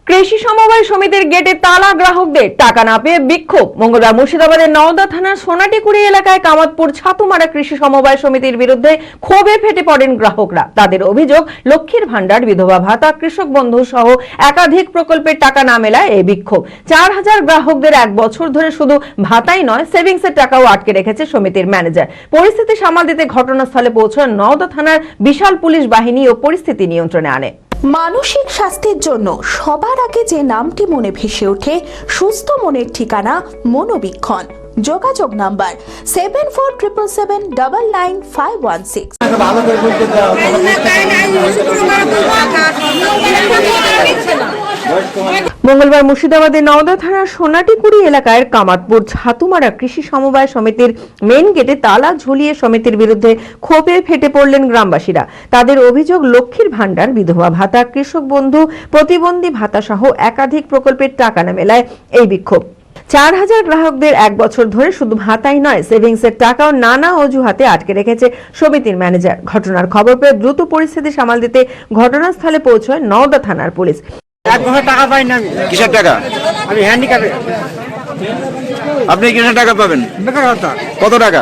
কৃষি সমবায় সমিতির গেটে তালা, গ্রাহকদের টাকা না পেয়ে বিক্ষোভ। মঙ্গলবার মুর্শিদাবাদের নওদা থানার সোনাটিকুড়ি এলাকায় কামাতপুর ছাতুমারা কৃষি সমবায় সমিতির বিরুদ্ধে ক্ষোভে ফেটে পড়েন গ্রাহকরা। তাদের অভিযোগ, লক্ষ্মীর ভান্ডার, বিধবা ভাতা, কৃষক বন্ধু সহ একাধিক প্রকল্পের টাকা না মেলায় এই বিক্ষোভ। 4000 গ্রাহকদের 1 বছর ধরে শুধু ভাতাই নয়, সেভিংসের টাকাও আটকে রেখেছে সমিতির ম্যানেজার। পরিস্থিতি সামাল দিতে ঘটনাস্থলে পৌঁছান নওদা থানার বিশাল পুলিশ বাহিনী ও পরিস্থিতি নিয়ন্ত্রণে আনে। মানসিক স্বাস্থ্যের জন্য সবার আগে যে নামটি মনে ভেসে ওঠে, সুস্থ মনের ঠিকানা মনোবীক্ষণ। যোগাযোগ নাম্বার 7477799516। মঙ্গলবার মুর্শিদাবাদের নওদা থানার সোনাটিকুড়ি এলাকায় কামাতপুর ছাতুমারা কৃষি সমবায় সমিতির মেন গেটে তালা ঝুলিয়ে সমিতির বিরুদ্ধে ক্ষোভে ফেটে পড়লেন গ্রামবাসীরা। তাদের অভিযোগ, লক্ষ্মীর ভান্ডার, বিধবা ভাতা, কৃষক বন্ধু, প্রতিবন্ধী ভাতা সহ একাধিক প্রকল্পের টাকা না মেলায় এই বিক্ষোভ। 4000 গ্রাহকদের 1 বছর ধরে শুধু ভাতাই নয়, সেভিংসের টাকাও নানা অজুহাতে আটকে রেখেছে সমিতির ম্যানেজার। ঘটনার খবর পেয়ে দ্রুত পরিস্থিতি সামাল দিতে ঘটনাস্থলে পৌঁছয় নওদা থানার পুলিশ। 1 বছর টাকা পাই না। কিসের টাকা? আমি হ্যান্ডিক্যাপে। আপনি কিসের টাকা পাবেন? বেকার ভাতা। কত টাকা?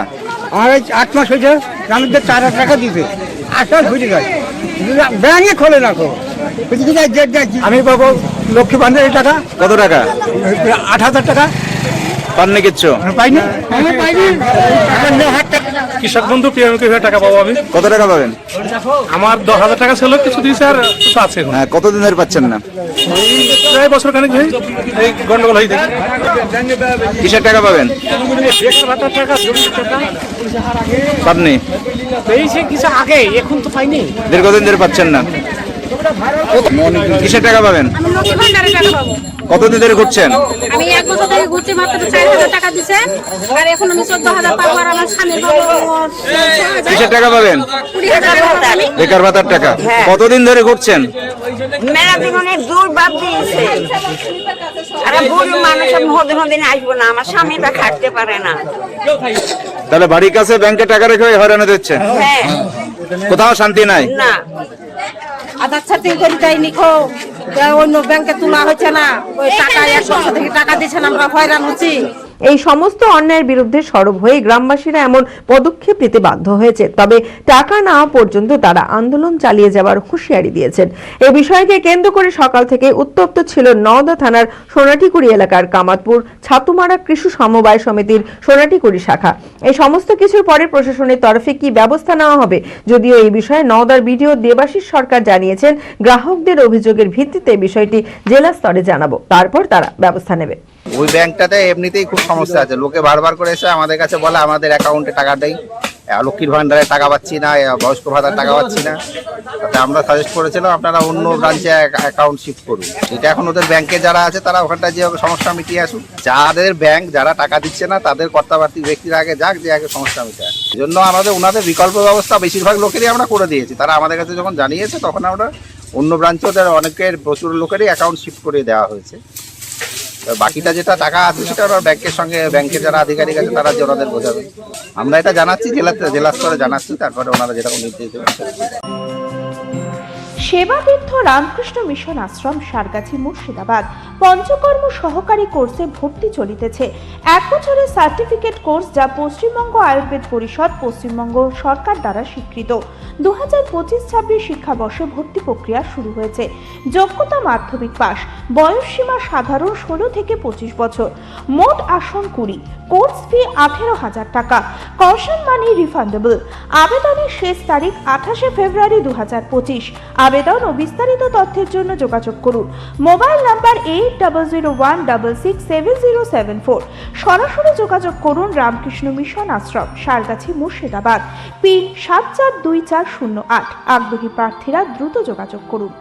আমার 8 মাস হয়েছে, গ্রামীণদের 4000 টাকা দিতে। 8 মাস হয়ে যায়, ব্যাংকে খোলে না। আমি পাবো লক্ষ্মী ভান্ডারের টাকা। কত টাকা? 8000 টাকা। পাননি কিচ্ছু? পাইনি। কৃষক বন্ধু পিএমকে টাকা পাবো আমি। কত টাকা পাবেন? আমার 10,000 টাকা ছিল, কিছু দিয়েছে আর কিছু আছে এখন। হ্যাঁ, কতদিন ধরে পাচ্ছেন না? প্রায় বছর খানিক হয়ে এই গন্ডগোল হয়ে দেখি। কিসের টাকা পাবেন? পাননি? পেয়েছে কিছু আগে, এখন তো পাইনি। দীর্ঘদিন ধরে পাচ্ছেন না? কিসের টাকা পাবেন? আমি লক্ষ্মী ভান্ডারের টাকা পাবো। কতদিন ধরে ঘুরছেন? আমি 1 বছর ধরে ঘুরছি, মাত্র 4000 টাকা দিছে, আর এখন আমি 14000 পাবো, আর আমার স্বামীর পাবো। কিসের টাকা পাবেন? 20,000 পাবো আমি। বেকার ভাতার টাকা। কতদিন ধরে ঘুরছেন? মেলা জীবনে দূর বাদ দিয়েছে। আরে বুড়ো মানুষ মধ্যে আসবো না, আমার স্বামীটা খাটতে পারে না। তাহলে বাড়ির কাছে ব্যাংকে টাকা রেখে হয়রান হচ্ছে? হ্যাঁ, কোথাও শান্তি নাই? না। আধার ছাতিং করে তাই নিখো, অন্য ব্যাংকে তোলা হচ্ছে না, ওই টাকা 1 বছর থেকে টাকা দিচ্ছে না, আমরা হয়রান হচ্ছি। এই সমস্ত অন্যায়ের বিরুদ্ধে সরব হয়ে গ্রামবাসীরা এমন পদক্ষেপ নিতে বাধ্য হয়েছে। তবে টাকা না পর্যন্ত তারা আন্দোলন চালিয়ে যাওয়ার হুঁশিয়ারি দিয়েছেন। এই বিষয়কে কেন্দ্র করে সকাল থেকে উত্তপ্ত ছিল নওদা থানার সোনাটিকুড়ি এলাকার কামাতপুর ছাতুমারা কৃষি সমবায় সমিতির সোনাটিকুড়ি শাখা। এই সমস্ত কিছুর পরে প্রশাসনের তরফে কি ব্যবস্থা নেওয়া হবে? যদিও এই বিষয়ে নওদার বিডিও দেবাশিস সরকার জানিয়েছেন, গ্রাহকদের অভিযোগের ভিত্তিতে বিষয়টি জেলা স্তরে জানাবো, তারপর তারা ব্যবস্থা নেবে। ওই ব্যাংকটাতে এমনিতেই খুব সমস্যা আছে। লোকে বারবার করে এসে আমাদের কাছে বলে আমাদের অ্যাকাউন্টে টাকা দেই, লক্ষ্মীর ভান্ডারে টাকা পাচ্ছি না, বয়স্ক ভাতার টাকা পাচ্ছি না। তাতে আমরা সাজেস্ট করেছিলাম আপনারা অন্য ব্রাঞ্চে অ্যাকাউন্ট শিফট করুন। এটা এখন ওদের ব্যাংকে যারা আছে তারা ওখানটায় যে সমস্যা মিটিয়ে আসুন। যাদের ব্যাংক যারা টাকা দিচ্ছে না তাদের কর্তাবার্তী ব্যক্তিরা আগে যাক, যে আগে সমস্যা মিটে আসে। এই জন্য আমাদের ওনাদের বিকল্প ব্যবস্থা বেশিরভাগ লোকেরই আমরা করে দিয়েছি। তারা আমাদের কাছে যখন জানিয়েছে তখন আমরা অন্য ব্রাঞ্চে ওদের অনেকের প্রচুর লোকেরই অ্যাকাউন্ট শিফট করে দেওয়া হয়েছে। বাকিটা যেটা টাকা আছে সেটা ওরা ব্যাংকের সঙ্গে, ব্যাংকের যারা আধিকারিক আছে তারা যে ওনাদের বোঝাবে। আমরা এটা জানাচ্ছি, জেলা স্তরে জানাচ্ছি, তারপরে ওনারা যেরকম নির্দেশ দেবেন। সেবাতীর্থ রামকৃষ্ণ মিশন আশ্রম, সারগাছি, মুর্শিদাবাদ। পঞ্চকর্ম সহকারী কোর্সে ভর্তি চলিতেছে। 1 বছরের সার্টিফিকেট কোর্স, যা পশ্চিমবঙ্গ আয়ুর্বেদ পরিষদ, পশ্চিমবঙ্গ সরকার দ্বারা স্বীকৃত। 2025-26 শিক্ষাবর্ষে ভর্তি প্রক্রিয়া শুরু হয়েছে। যোগ্যতা মাধ্যমিক পাস। বয়স সীমা সাধারণ 16 থেকে 25 বছর। মোট আসন 20। কোর্স ফি 18,000 টাকা। কশন মানি রিফান্ডেবল। আবেদনের শেষ তারিখ 28 ফেব্রুয়ারি 2025। আবেদন ও বিস্তারিত তথ্যের জন্য যোগাযোগ করুন। Mobile number 8001667074। সরাসরি যোগাযোগ করুন রামকৃষ্ণ মিশন আশ্রম, সারগাছি, মুর্শিদাবাদ। পিন 742408। আগ্রহী প্রার্থীরা দ্রুত যোগাযোগ করুন।